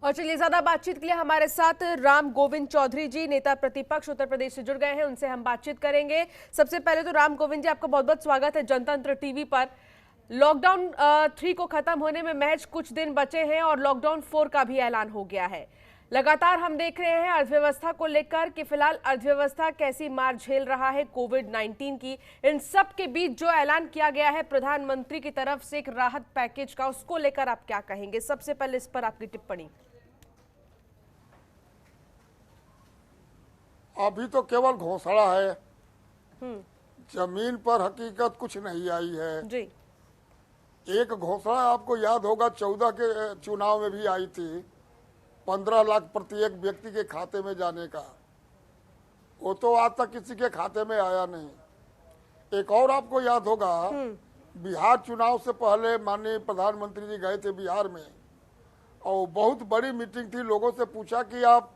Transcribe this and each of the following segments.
और चलिए ज्यादा बातचीत के लिए हमारे साथ राम गोविंद चौधरी जी, नेता प्रतिपक्ष उत्तर प्रदेश से जुड़ गए हैं। उनसे हम बातचीत करेंगे। सबसे पहले तो राम गोविंद जी, आपका बहुत बहुत स्वागत है जनतंत्र टीवी पर। लॉकडाउन 3 को खत्म होने में महज कुछ दिन बचे हैं और लॉकडाउन 4 का भी ऐलान हो गया है। लगातार हम देख रहे हैं अर्थव्यवस्था को लेकर कि फिलहाल अर्थव्यवस्था कैसी मार झेल रहा है कोविड-19 की। इन सब के बीच जो ऐलान किया गया है प्रधानमंत्री की तरफ से एक राहत पैकेज का, उसको लेकर आप क्या कहेंगे? सबसे पहले इस पर आपकी टिप्पणी। अभी तो केवल घोषणा है, जमीन पर हकीकत कुछ नहीं आई है जी। एक घोषणा आपको याद होगा 14 के चुनाव में भी आई थी, 15 लाख प्रत्येक व्यक्ति के खाते में जाने का। वो तो आज तक किसी के खाते में आया नहीं। एक और आपको याद होगा, बिहार चुनाव से पहले माननीय प्रधानमंत्री जी गए थे बिहार में और बहुत बड़ी मीटिंग थी। लोगों से पूछा कि आप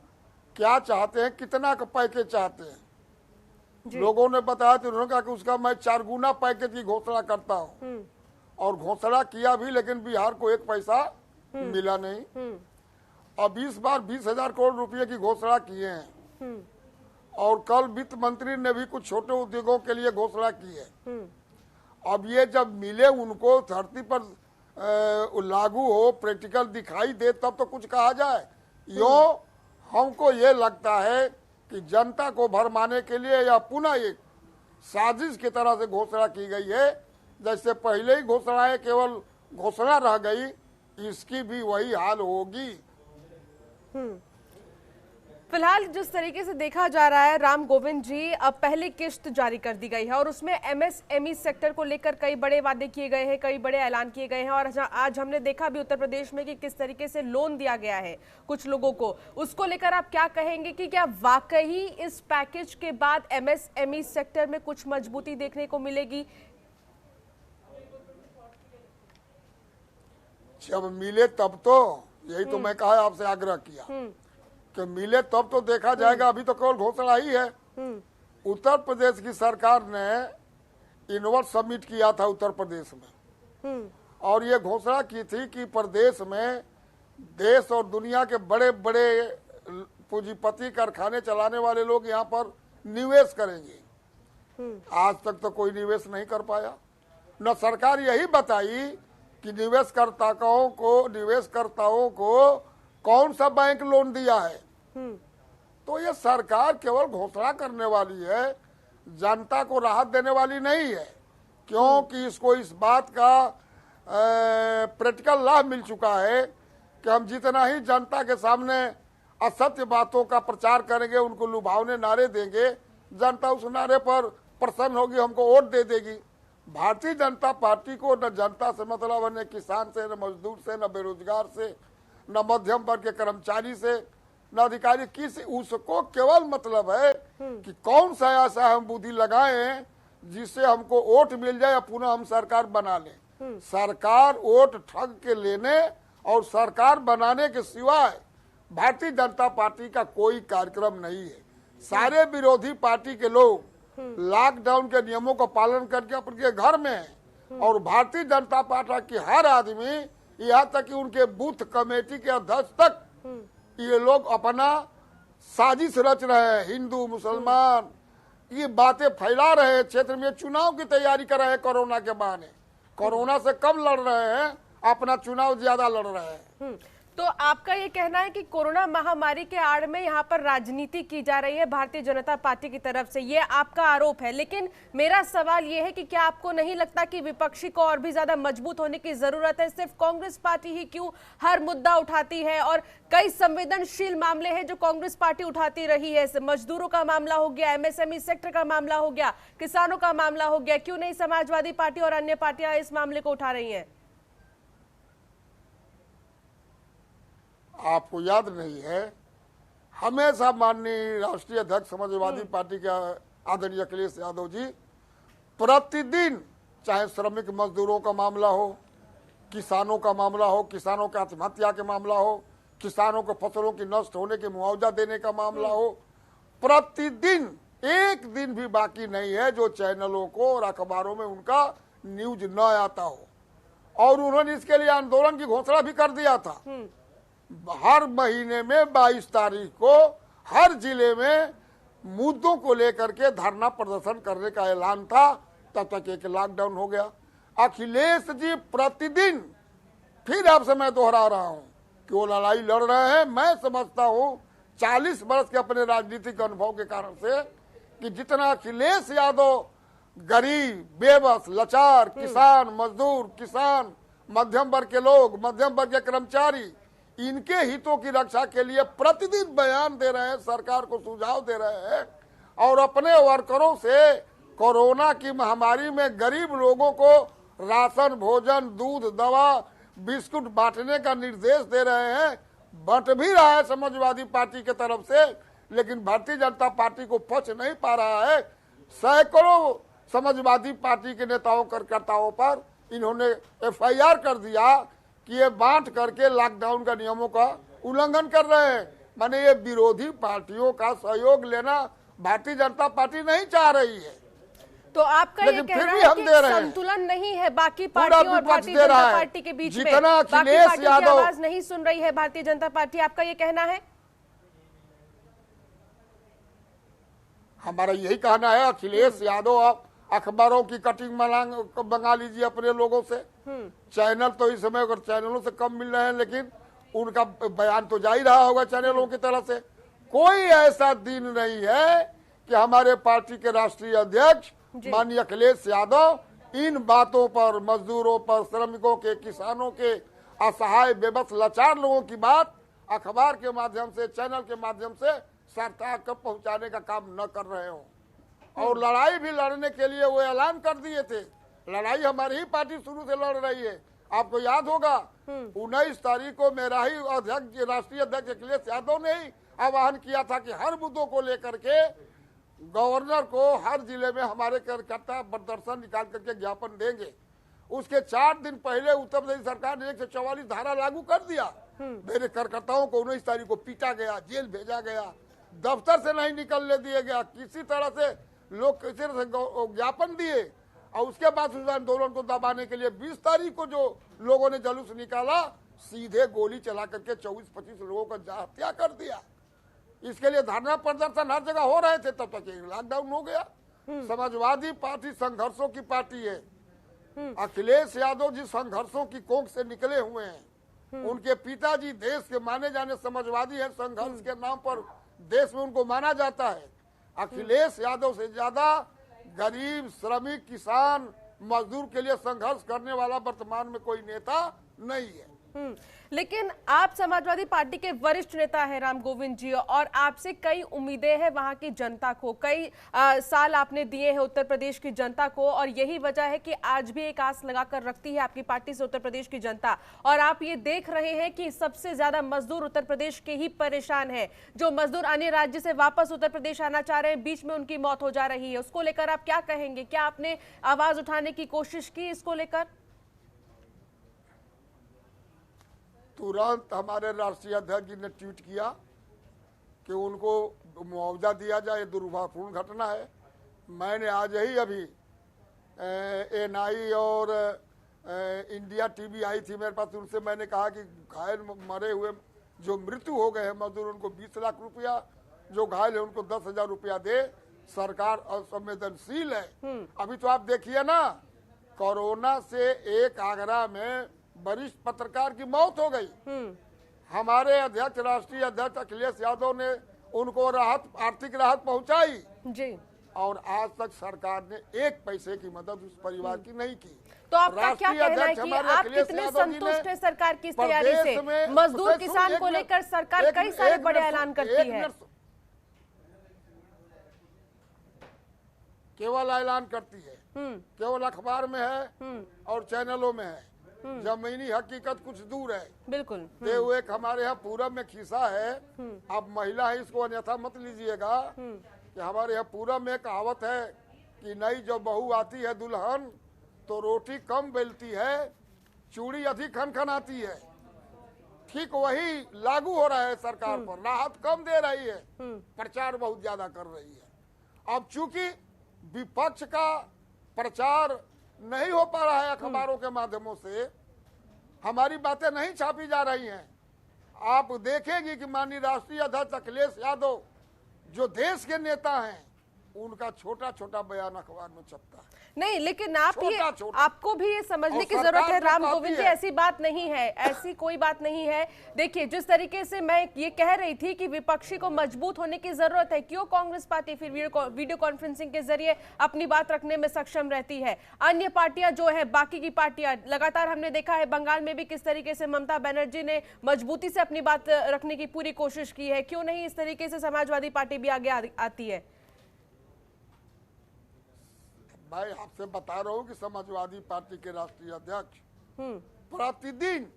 क्या चाहते हैं, कितना का पैकेज चाहते हैं। लोगों ने बताया तो उन्होंने कहा कि उसका मैं 4 गुना पैकेज की घोषणा करता हूं। और घोषणा किया भी, लेकिन बिहार को एक पैसा मिला नहीं। अब इस बार 20,000 करोड़ रुपए की घोषणा किए हैं। और कल वित्त मंत्री ने भी कुछ छोटे उद्योगों के लिए घोषणा की है। अब ये जब मिले उनको, धरती पर लागू हो, प्रैक्टिकल दिखाई दे, तब तो कुछ कहा जाए। यो हमको ये लगता है कि जनता को भरमाने के लिए या पुनः एक साजिश की तरह से घोषणा की गई है। जैसे पहले ही घोषणाएं केवल घोषणा रह गई, इसकी भी वही हाल होगी। फिलहाल जिस तरीके से देखा जा रहा है राम गोविंद जी, अब पहली किश्त जारी कर दी गई है और उसमें एमएसएमई सेक्टर को लेकर कई बड़े वादे किए गए हैं, कई बड़े ऐलान किए गए हैं। और आज हमने देखा भी उत्तर प्रदेश में कि किस तरीके से लोन दिया गया है कुछ लोगों को। उसको लेकर आप क्या कहेंगे कि क्या वाकई इस पैकेज के बाद एमएसएमई सेक्टर में कुछ मजबूती देखने को मिलेगी? जब मिले तब तो, यही तो मैं कहा, आपसे आग्रह किया कि मिले तब तो देखा जाएगा। अभी तो केवल घोषणा ही है। उत्तर प्रदेश की सरकार ने इनवर्स समिट किया था उत्तर प्रदेश में, और ये घोषणा की थी कि प्रदेश में देश और दुनिया के बड़े बड़े पूंजीपति कारखाने चलाने वाले लोग यहाँ पर निवेश करेंगे। आज तक तो कोई निवेश नहीं कर पाया। न सरकार यही बताई कि निवेशकर्ताओं को कौन सा बैंक लोन दिया है। तो ये सरकार केवल घोषणा करने वाली है, जनता को राहत देने वाली नहीं है। क्योंकि इसको इस बात का प्रैक्टिकल लाभ मिल चुका है कि हम जितना ही जनता के सामने असत्य बातों का प्रचार करेंगे, उनको लुभावने नारे देंगे, जनता उस नारे पर प्रसन्न होगी, हमको वोट दे देगी। भारतीय जनता पार्टी को न जनता से मतलब है, न किसान से, न मजदूर से, न बेरोजगार से, न मध्यम वर्ग के कर्मचारी से, न अधिकारी किसी, उसको केवल मतलब है कि कौन सा ऐसा हम बुद्धि लगाएं जिससे हमको वोट मिल जाए या पुनः हम सरकार बना लें। सरकार वोट ठग के लेने और सरकार बनाने के सिवाय भारतीय जनता पार्टी का कोई कार्यक्रम नहीं है। सारे विरोधी पार्टी के लोग लॉकडाउन के नियमों का पालन करके अपने घर में है, और भारतीय जनता पार्टी की हर आदमी, यहाँ तक कि उनके बूथ कमेटी के अध्यक्ष तक, ये लोग अपना साजिश रच रहे हैं। हिंदू मुसलमान ये बातें फैला रहे हैं, क्षेत्र में चुनाव की तैयारी कर रहे हैं। कोरोना के बहाने, कोरोना से कम लड़ रहे हैं, अपना चुनाव ज्यादा लड़ रहे हैं। तो आपका ये कहना है कि कोरोना महामारी के आड़ में यहाँ पर राजनीति की जा रही है भारतीय जनता पार्टी की तरफ से, ये आपका आरोप है। लेकिन मेरा सवाल ये है कि क्या आपको नहीं लगता कि विपक्षी को और भी ज्यादा मजबूत होने की जरूरत है? सिर्फ कांग्रेस पार्टी ही क्यों हर मुद्दा उठाती है, और कई संवेदनशील मामले हैं जो कांग्रेस पार्टी उठाती रही है। मजदूरों का मामला हो गया, एमएसएमई सेक्टर का मामला हो गया, किसानों का मामला हो गया, क्यों नहीं समाजवादी पार्टी और अन्य पार्टियां इस मामले को उठा रही है? आपको याद नहीं है, हमेशा माननीय राष्ट्रीय अध्यक्ष समाजवादी पार्टी के आदरणीय अखिलेश यादव जी प्रतिदिन, चाहे श्रमिक मजदूरों का मामला हो, किसानों का मामला हो, किसानों की आत्महत्या के मामला हो, किसानों को फसलों की नष्ट होने के मुआवजा देने का मामला हो, प्रतिदिन एक दिन भी बाकी नहीं है जो चैनलों को और अखबारों में उनका न्यूज न आता हो। और उन्होंने इसके लिए आंदोलन की घोषणा भी कर दिया था हर महीने में 22 तारीख को हर जिले में मुद्दों को लेकर के धरना प्रदर्शन करने का ऐलान था। तब तक एक लॉकडाउन हो गया। अखिलेश जी प्रतिदिन, फिर आपसे मैं दोहरा रहा हूं कि वो लड़ाई लड़ रहे हैं। मैं समझता हूं 40 वर्ष के अपने राजनीतिक अनुभव के कारण से कि जितना अखिलेश यादव गरीब, बेबस, लाचार, किसान, मजदूर, किसान, मध्यम वर्ग के लोग, मध्यम वर्ग के कर्मचारी, इनके हितों की रक्षा के लिए प्रतिदिन बयान दे रहे हैं, सरकार को सुझाव दे रहे हैं और अपने वर्करों से कोरोना की महामारी में गरीब लोगों को राशन, भोजन, दूध, दवा, बिस्कुट बांटने का निर्देश दे रहे हैं। बंट भी रहा है समाजवादी पार्टी के तरफ से, लेकिन भारतीय जनता पार्टी को पच नहीं पा रहा है। सैकड़ों समाजवादी पार्टी के नेताओं कार्यकर्ताओं पर इन्होंने FIR कर दिया कि ये बांट करके लॉकडाउन का नियमों का उल्लंघन कर रहे हैं। माने ये विरोधी पार्टियों का सहयोग लेना भारतीय जनता पार्टी नहीं चाह रही है। तो आपका ये कहना है कि संतुलन नहीं है बाकी पार्टियों और भारतीय जनता पार्टी के बीच में, बाकी पार्टियों की आवाज नहीं सुन रही है भारतीय जनता पार्टी, आपका ये कहना है? हमारा यही कहना है। अखिलेश यादव आप अखबारों की कटिंग मंगा लीजिए अपने लोगों से। चैनल तो इस समय अगर चैनलों से कम मिल रहे हैं, लेकिन उनका बयान तो जा ही रहा होगा चैनलों की तरफ से। कोई ऐसा दिन नहीं है कि हमारे पार्टी के राष्ट्रीय अध्यक्ष माननीय अखिलेश यादव इन बातों पर, मजदूरों पर, श्रमिकों के, किसानों के, असहाय, बेबस, लाचार लोगों की बात अखबार के माध्यम से, चैनल के माध्यम से सरकार तक पहुंचाने का काम न कर रहे हो। और लड़ाई भी लड़ने के लिए वो ऐलान कर दिए थे। लड़ाई हमारी ही पार्टी शुरू से लड़ रही है। आपको याद होगा 19 तारीख को मेरा ही अध्यक्ष, राष्ट्रीय अध्यक्ष अखिलेश यादव ने ही आह्वान किया था कि हर मुद्दों को लेकर के गवर्नर को हर जिले में हमारे कार्यकर्ता प्रदर्शन निकाल करके ज्ञापन देंगे। उसके 4 दिन पहले उत्तर प्रदेश सरकार ने 144 धारा लागू कर दिया। मेरे कार्यकर्ताओं को 19 तारीख को पीटा गया, जेल भेजा गया, दफ्तर से नहीं निकलने दिया गया, किसी तरह से लोग किसी तरह से ज्ञापन दिए। और उसके बाद उस आंदोलन को दबाने के लिए 20 तारीख को जो लोगों ने जुलूस निकाला, सीधे गोली चला करके 24-25 लोगों का हत्या कर दिया। इसके लिए धरना प्रदर्शन हर जगह हो रहे थे, तब तक लॉकडाउन हो गया। समाजवादी पार्टी संघर्षों की पार्टी है। अखिलेश यादव जी संघर्षों की कोख से निकले हुए हैं। उनके पिताजी देश के माने जाने समाजवादी हैं। संघर्ष के नाम पर देश में उनको माना जाता है। अखिलेश यादव से ज्यादा गरीब, श्रमिक, किसान, मजदूर के लिए संघर्ष करने वाला वर्तमान में कोई नेता नहीं है। लेकिन आप समाजवादी पार्टी के वरिष्ठ नेता हैं राम गोविंद जी, और आपसे कई उम्मीदें हैं वहां की जनता को। कई साल आपने दिए हैं उत्तर प्रदेश की जनता को, और यही वजह है कि आज भी एक आस लगाकर रखती है आपकी पार्टी से उत्तर प्रदेश की जनता। और आप ये देख रहे हैं कि सबसे ज्यादा मजदूर उत्तर प्रदेश के ही परेशान हैं। जो मजदूर अन्य राज्य से वापस उत्तर प्रदेश आना चाह रहे हैं, बीच में उनकी मौत हो जा रही है। उसको लेकर आप क्या कहेंगे? क्या आपने आवाज उठाने की कोशिश की इसको लेकर? तुरंत हमारे राष्ट्रीय अध्यक्ष जी ने ट्वीट किया कि उनको मुआवजा दिया जाए। दुर्भाग्यपूर्ण घटना है। मैंने आज ही अभी NI और इंडिया TV आई थी मेरे पास, उनसे मैंने कहा कि घायल मरे हुए जो मृत्यु हो गए हैं मजदूर, उनको 20 लाख रुपया, जो घायल है उनको 10,000 रुपया दे। सरकार असंवेदनशील है। अभी तो आप देखिए ना, कोरोना से एक आगरा में वरिष्ठ पत्रकार की मौत हो गई। हमारे अध्यक्ष, राष्ट्रीय अध्यक्ष अखिलेश यादव ने उनको आर्थिक राहत पहुंचाई जी, और आज तक सरकार ने 1 पैसे की मदद उस परिवार की नहीं की। तो आपका क्या कहना है कि आप कितने संतुष्ट हैं सरकार की तैयारी से? मजदूर, किसान को लेकर सरकार कई सारे बड़े ऐलान करती है। केवल ऐलान करती है, केवल अखबार में है और चैनलों में है। जमीनी हकीकत कुछ दूर है। बिल्कुल। वो एक हमारे यहाँ पूरब में खिस्सा है। अब महिला है, इसको अन्यथा मत लीजिएगा, कि हमारे यहाँ पूरब में कहावत है कि नई जब बहू आती है दुल्हन तो रोटी कम बेलती है, चूड़ी अधिक खनखनाती है। ठीक वही लागू हो रहा है सरकार पर। राहत कम दे रही है, प्रचार बहुत ज्यादा कर रही है। अब चूंकि विपक्ष का प्रचार नहीं हो पा रहा है अखबारों के माध्यमों से, हमारी बातें नहीं छापी जा रही हैं, आप देखेंगे कि माननीय राष्ट्रीय अध्यक्ष अखिलेश यादव जो देश के नेता हैं, उनका छोटा छोटा बयान अखबार में छपता है। नहीं, लेकिन आप ये छोटा। आपको भी ये समझने और की जरूरत है सरकार राम जो गोविंद जी, कहती है- ऐसी बात नहीं है, ऐसी कोई बात नहीं है। देखिए, जिस तरीके से मैं ये कह रही थी कि विपक्षी को मजबूत होने की जरूरत है, क्यों कांग्रेस पार्टी फिर वीडियो कॉन्फ्रेंसिंग के जरिए अपनी बात रखने में सक्षम रहती है। अन्य पार्टियां जो है, बाकी की पार्टियां, लगातार हमने देखा है बंगाल में भी किस तरीके से ममता बनर्जी ने मजबूती से अपनी बात रखने की पूरी कोशिश की है, क्यों नहीं इस तरीके से समाजवादी पार्टी भी आगे आती है। मैं आपसे बता रहा हूं कि समाजवादी पार्टी के राष्ट्रीय अध्यक्ष प्रतिदिन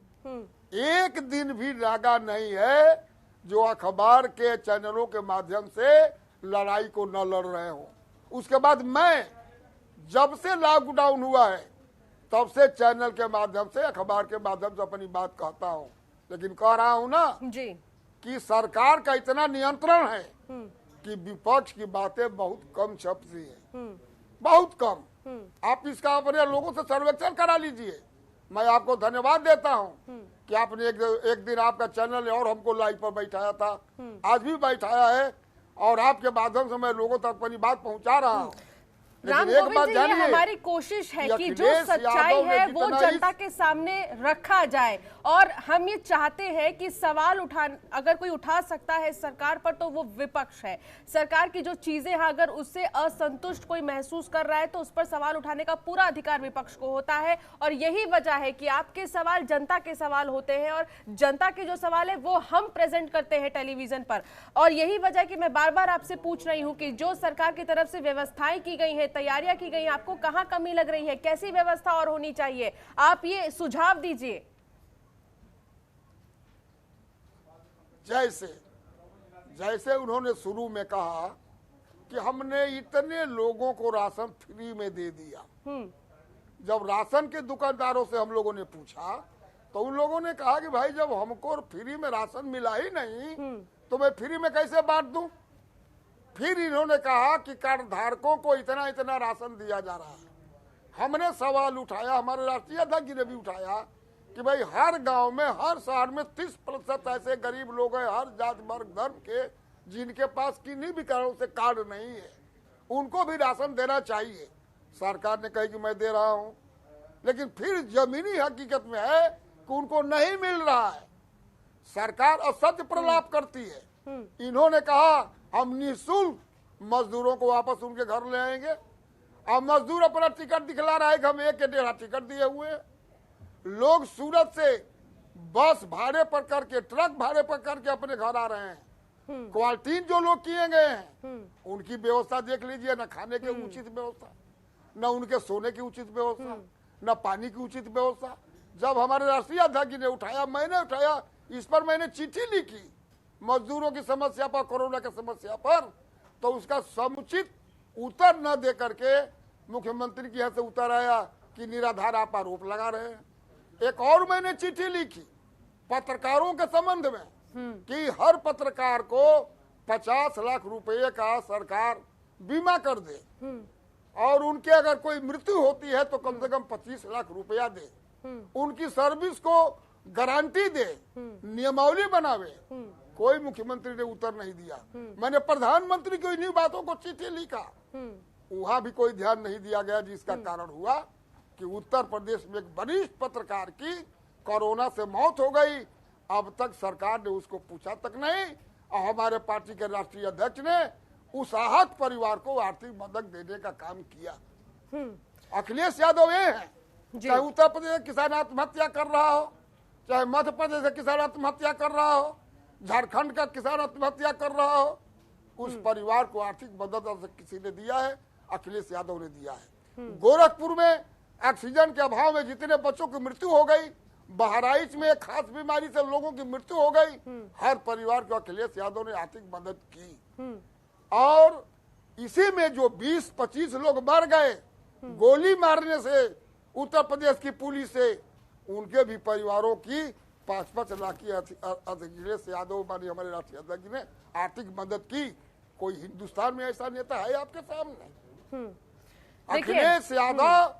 एक दिन भी नागा नहीं है जो अखबार के चैनलों के माध्यम से लड़ाई को न लड़ रहे हो। उसके बाद मैं जब से लॉकडाउन हुआ है तब से चैनल के माध्यम से, अखबार के माध्यम से अपनी बात कहता हूं, लेकिन कह रहा हूं ना जी कि सरकार का इतना नियंत्रण है कि विपक्ष की बातें बहुत कम छपती है, बहुत कम। आप इसका अपने लोगों से सर्वेक्षण करा लीजिए। मैं आपको धन्यवाद देता हूं कि आपने एक दिन आपका चैनल और हमको लाइव पर बैठाया था, आज भी बैठाया है, और आपके माध्यम से मैं लोगों तक अपनी बात पहुंचा रहा हूं। राम गोविंद जी, ये हमारी कोशिश है कि जो सच्चाई है वो जनता के सामने रखा जाए, और हम ये चाहते हैं कि सवाल अगर कोई उठा सकता है सरकार पर तो वो विपक्ष है। सरकार की जो चीजें हैं अगर उससे असंतुष्ट कोई महसूस कर रहा है तो उस पर सवाल उठाने का पूरा अधिकार विपक्ष को होता है, और यही वजह है कि आपके सवाल जनता के सवाल होते हैं, और जनता के जो सवाल है वो हम प्रेजेंट करते हैं टेलीविजन पर। और यही वजह कि मैं बार बार आपसे पूछ रही हूँ कि जो सरकार की तरफ से व्यवस्थाएं की गई है, तैयारियां की गई, आपको कहां कमी लग रही है, कैसी व्यवस्था और होनी चाहिए, आप ये सुझाव दीजिए। जैसे उन्होंने शुरू में कहा कि हमने इतने लोगों को राशन फ्री में दे दिया। जब राशन के दुकानदारों से हम लोगों ने पूछा तो उन लोगों ने कहा कि भाई जब हमको फ्री में राशन मिला ही नहीं तो मैं फ्री में कैसे बांट दूं। फिर इन्होंने कहा कि कार्ड धारकों को इतना इतना राशन दिया जा रहा है। हमने सवाल उठाया, हमारे राष्ट्रीय अध्यक्ष जी ने भी उठाया कि भाई हर गांव में, हर शहर में 30% ऐसे गरीब लोग हैं, हर जात वर्ग धर्म के, जिनके पास किन्हीं भी कारणों से कार्ड नहीं है, उनको भी राशन देना चाहिए। सरकार ने कही कि मैं दे रहा हूं, लेकिन फिर जमीनी हकीकत में है कि उनको नहीं मिल रहा है। सरकार असत्य प्रलाप करती है। इन्होंने कहा हम निःशुल्क मजदूरों को वापस उनके घर ले आएंगे। अब मजदूर अपना टिकट दिखला रहा है कि हम 1 के 1.5 टिकट दिए हुए हैं। लोग सूरत से बस भाड़े पर करके, ट्रक भाड़े पर करके अपने घर आ रहे हैं। क्वारंटीन जो लोग किए गए हैं उनकी व्यवस्था देख लीजिए, न खाने की उचित व्यवस्था, न उनके सोने की उचित व्यवस्था, न पानी की उचित व्यवस्था। जब हमारे राष्ट्रीय अध्यक्ष जी ने उठाया, मैंने उठाया, इस पर मैंने चिट्ठी लिखी मजदूरों की समस्या पर, कोरोना की समस्या पर, तो उसका समुचित उत्तर न दे करके मुख्यमंत्री की यहाँ से उत्तर आया कि निराधार आप आरोप लगा रहे हैं। एक और मैंने चिट्ठी लिखी पत्रकारों के संबंध में कि हर पत्रकार को 50 लाख रुपए का सरकार बीमा कर दे, और उनके अगर कोई मृत्यु होती है तो कम से कम 25 लाख रुपया दे, उनकी सर्विस को गारंटी दे, नियमावली बनावे। कोई मुख्यमंत्री ने उत्तर नहीं दिया। मैंने प्रधानमंत्री को इन्हीं बातों को चिट्ठी लिखा, वहां भी कोई ध्यान नहीं दिया गया, जिसका कारण हुआ कि उत्तर प्रदेश में एक वरिष्ठ पत्रकार की कोरोना से मौत हो गई। अब तक सरकार ने उसको पूछा तक नहीं, और हमारे पार्टी के राष्ट्रीय अध्यक्ष ने उस आहत परिवार को आर्थिक मदद देने का काम किया। अखिलेश यादव ये है, चाहे उत्तर प्रदेश किसान आत्महत्या कर रहा हो, चाहे मध्य प्रदेश का किसान आत्महत्या कर रहा हो, झारखंड का किसान आत्महत्या कर रहा हो, उस परिवार को आर्थिक मदद किसी ने दिया है, अखिलेश यादव ने दिया है। गोरखपुर में ऑक्सीजन के अभाव में जितने बच्चों की मृत्यु हो गई, बहराइच में खास बीमारी से लोगों की मृत्यु हो गई, हर परिवार को अखिलेश यादव ने आर्थिक मदद की। और इसी में जो 20-25 लोग मर गए गोली मारने से उत्तर प्रदेश की पुलिस से, उनके भी परिवारों की 5-5 लाख की अखिलेश यादव मानी हमारे राष्ट्रीय अध्यक्ष जी ने आर्थिक मदद की। कोई हिंदुस्तान में ऐसा नेता है आपके सामने? अखिलेश यादव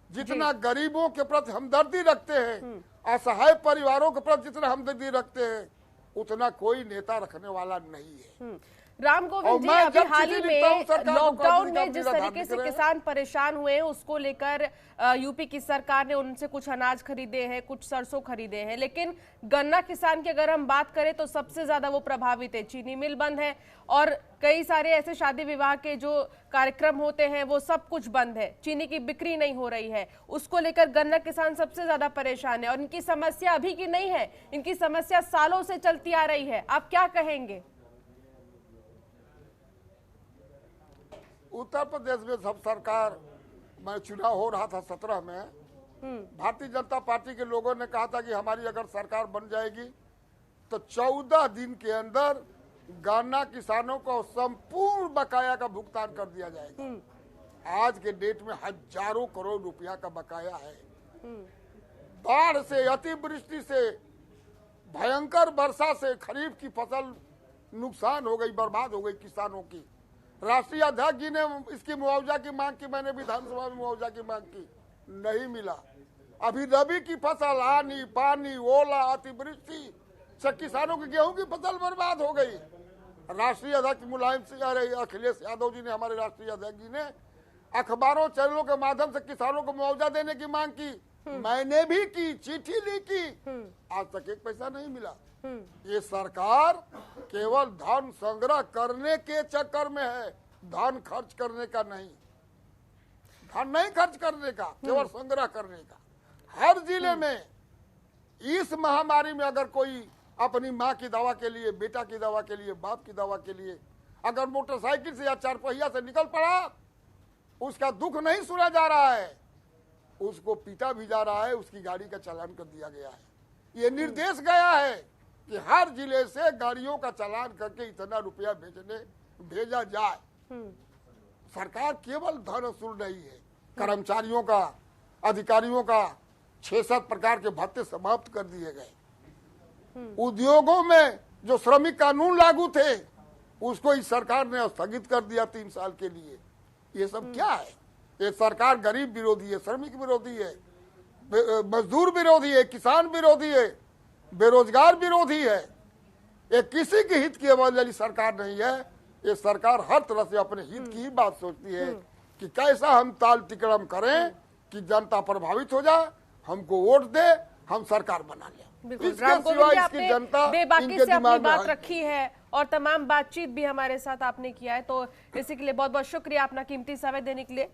जितना गरीबों के प्रति हमदर्दी रखते हैं, असहाय परिवारों के प्रति जितना हमदर्दी रखते हैं, उतना कोई नेता रखने वाला नहीं है। राम और गोविंद जी, मैं अभी जब हाल ही चिट्ठी लिखता हूं में सरकार को, लॉकडाउन कभी में जिस कभी तरीके से राजधानी किसान परेशान हुए हैं उसको लेकर यूपी की सरकार ने उनसे कुछ अनाज खरीदे हैं, कुछ सरसों खरीदे हैं, लेकिन गन्ना किसान की अगर हम बात करें तो सबसे ज्यादा वो प्रभावित है। चीनी मिल बंद है और कई सारे ऐसे शादी विवाह के जो कार्यक्रम होते हैं वो सब कुछ बंद है, चीनी की बिक्री नहीं हो रही है। उसको लेकर गन्ना किसान सबसे ज्यादा परेशान है और इनकी समस्या अभी की नहीं है, इनकी समस्या सालों से चलती आ रही है। आप क्या कहेंगे? उत्तर प्रदेश में सब सरकार, मैं चुनाव हो रहा था 17 में, भारतीय जनता पार्टी के लोगों ने कहा था कि हमारी अगर सरकार बन जाएगी तो 14 दिन के अंदर गन्ना किसानों को संपूर्ण बकाया का भुगतान कर दिया जाएगा। आज के डेट में हजारों करोड़ रुपया का बकाया है। बाढ़ से, अतिवृष्टि से, भयंकर वर्षा से खरीफ की फसल नुकसान हो गई, बर्बाद हो गई किसानों की। राष्ट्रीय अध्यक्ष जी ने इसकी मुआवजा की मांग की, मैंने विधानसभा में मुआवजा की मांग की, नहीं मिला। अभी रबी की फसल, आनी, पानी, ओला, अतिवृष्टि से किसानों की गेहूं की फसल बर्बाद हो गई। राष्ट्रीय अध्यक्ष मुलायम सिंह, अखिलेश यादव जी ने, हमारे राष्ट्रीय अध्यक्ष जी ने अखबारों, चैनलों के माध्यम से किसानों को मुआवजा देने की मांग की, मैंने भी की, चिट्ठी लिखी, आज तक एक पैसा नहीं मिला। ये सरकार केवल धन संग्रह करने के चक्कर में है, धन खर्च करने का नहीं, धन नहीं खर्च करने का, केवल संग्रह करने का। हर जिले में इस महामारी में अगर कोई अपनी माँ की दवा के लिए, बेटा की दवा के लिए, बाप की दवा के लिए अगर मोटरसाइकिल से या चार पहिया से निकल पड़ा, उसका दुख नहीं सुना जा रहा है, उसको पीटा भी जा रहा है, उसकी गाड़ी का चालान कर दिया गया है। ये निर्देश गया है कि हर जिले से गाड़ियों का चालान करके इतना रुपया भेजा जाए। सरकार केवल धन वसूल नहीं है, कर्मचारियों का, अधिकारियों का 6-7 प्रकार के भत्ते समाप्त कर दिए गए। उद्योगों में जो श्रमिक कानून लागू थे उसको इस सरकार ने स्थगित कर दिया 3 साल के लिए। ये सब क्या है? ये सरकार गरीब विरोधी है, श्रमिक विरोधी है, मजदूर विरोधी है, किसान विरोधी है, बेरोजगार विरोधी है। ये किसी के हित की वाली सरकार नहीं है। ये सरकार हर तरह से अपने हित की ही बात सोचती है कि कैसा हम ताल टिकड़म करें कि जनता प्रभावित हो जाए, हमको वोट दे, हम सरकार बना लें। राम गोविंद जी, आपने बेबाकी से अपनी बात रखी है और तमाम बातचीत भी हमारे साथ आपने किया है, तो इसी के लिए बहुत बहुत शुक्रिया अपना कीमती समय देने के लिए।